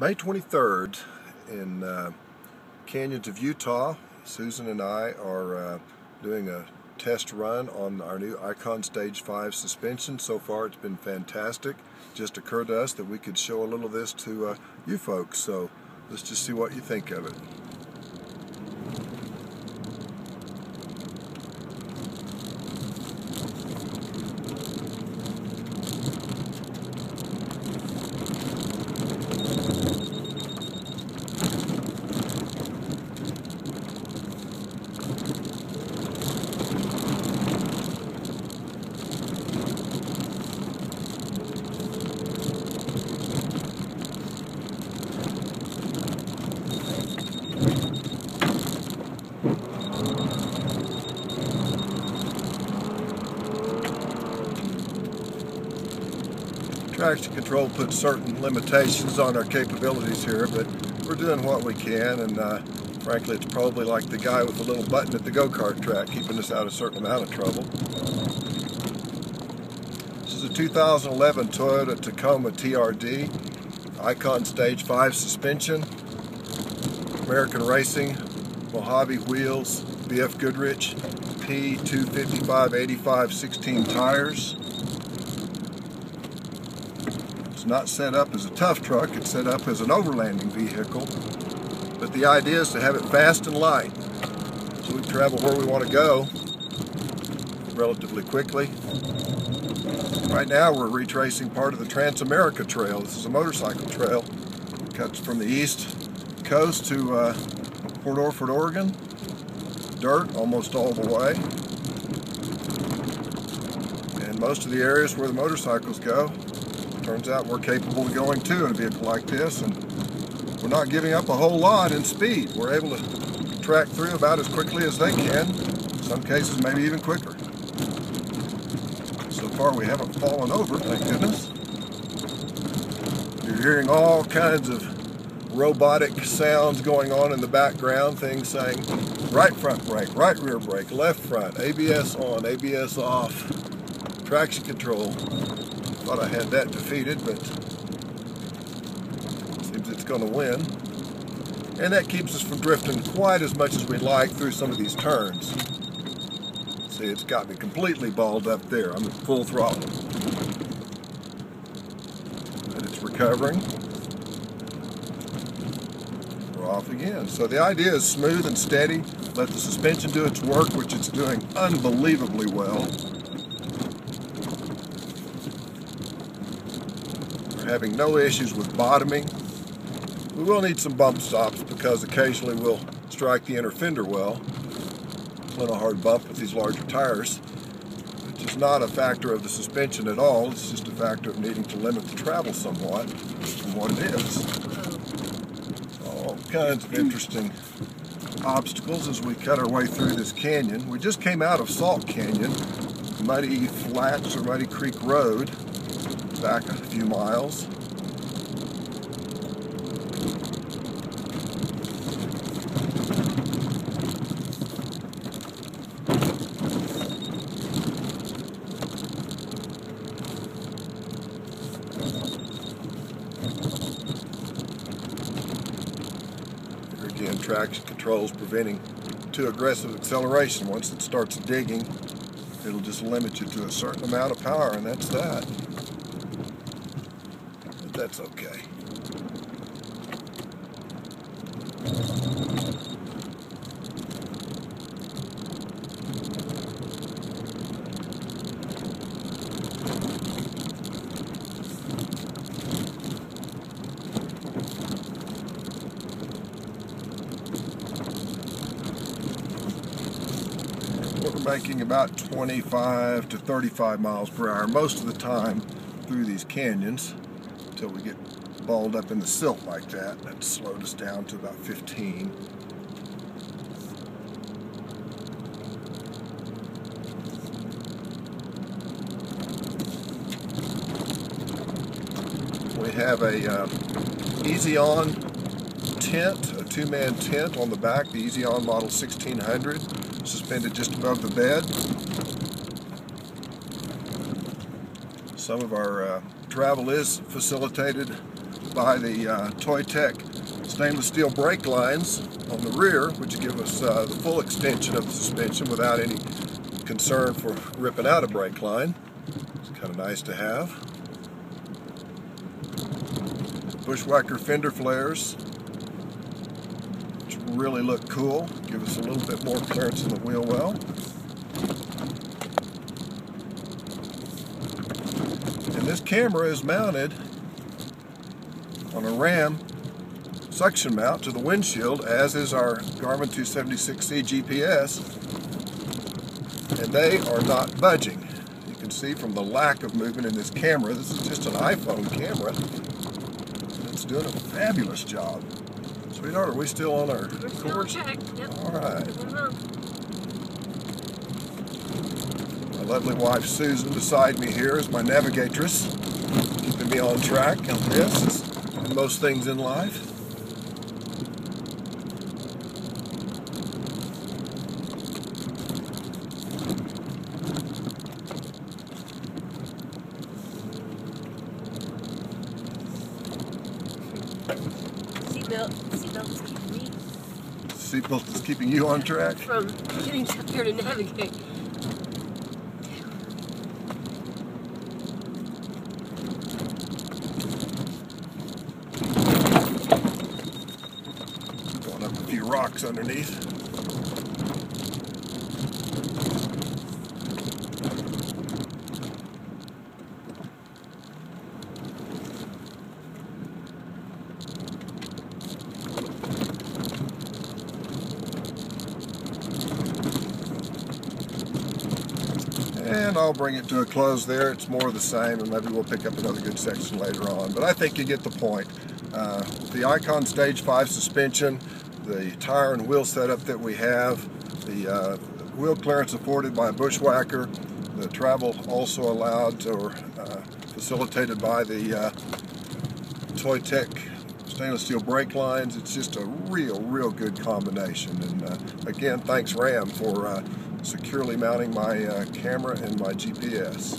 May 23rd in canyons of Utah. Susan and I are doing a test run on our new Icon Stage 5 suspension. So far it's been fantastic. Just occurred to us that we could show a little of this to you folks, so let's just see what you think of it. Traction control puts certain limitations on our capabilities here, but we're doing what we can, and frankly it's probably like the guy with the little button at the go-kart track keeping us out of a certain amount of trouble. This is a 2011 Toyota Tacoma TRD, Icon Stage 5 suspension, American Racing, Mojave wheels, BF Goodrich, P255/85 16 tires. It's not set up as a tough truck, it's set up as an overlanding vehicle, but the idea is to have it fast and light so we can travel where we want to go relatively quickly. Right now we're retracing part of the Trans-America Trail. This is a motorcycle trail. It cuts from the east coast to Port Orford, Oregon. Dirt almost all the way. And most of the areas where the motorcycles go, turns out we're capable of going too in a vehicle like this, and we're not giving up a whole lot in speed. We're able to track through about as quickly as they can, in some cases maybe even quicker. So far we haven't fallen over, thank goodness. You're hearing all kinds of robotic sounds going on in the background, things saying right front brake, right rear brake, left front, ABS on, ABS off, traction control. Thought I had that defeated, but seems it's going to win. And that keeps us from drifting quite as much as we'd like through some of these turns. See, it's got me completely balled up there. I'm at full throttle. But it's recovering. We're off again. So the idea is smooth and steady. Let the suspension do its work, which it's doing unbelievably well. Having no issues with bottoming. We will need some bump stops because occasionally we'll strike the inner fender well. It's a hard bump with these larger tires, which is not a factor of the suspension at all. It's just a factor of needing to limit the travel somewhat from what it is. All kinds of interesting obstacles as we cut our way through this canyon. We just came out of Salt Canyon, Muddy Flats or Muddy Creek Road, back a few miles. Here again, traction controls preventing too aggressive acceleration. Once it starts digging, it'll just limit you to a certain amount of power, and that's that. That's okay. We're making about 25 to 35 miles per hour most of the time through these canyons, until we get balled up in the silt like that. That slowed us down to about 15. We have a Easy On tent, a two-man tent on the back, the Easy On model 1600, suspended just above the bed. Some of our travel is facilitated by the Toy Tech stainless steel brake lines on the rear, which give us the full extension of the suspension without any concern for ripping out a brake line. It's kind of nice to have. Bushwhacker fender flares, which really look cool, give us a little bit more clearance in the wheel well. And this camera is mounted on a Ram suction mount to the windshield, as is our Garmin 276C GPS, and they are not budging. You can see from the lack of movement in this camera, this is just an iPhone camera, and it's doing a fabulous job. Sweetheart, are we still on our course? Yep. All right. My lovely wife Susan beside me here is my navigatress, keeping me on track on this and most things in life. Seatbelt is keeping me. Seatbelt is keeping you on track? From getting up here to navigate. Going up a few rocks underneath. And I'll bring it to a close there. It's more of the same, and maybe we'll pick up another good section later on. But I think you get the point. The Icon Stage 5 suspension, the tire and wheel setup that we have, the wheel clearance afforded by a Bushwhacker, the travel also allowed or facilitated by the Toy Tech stainless steel brake lines. It's just a real good combination. And again, thanks Ram for securely mounting my camera and my GPS.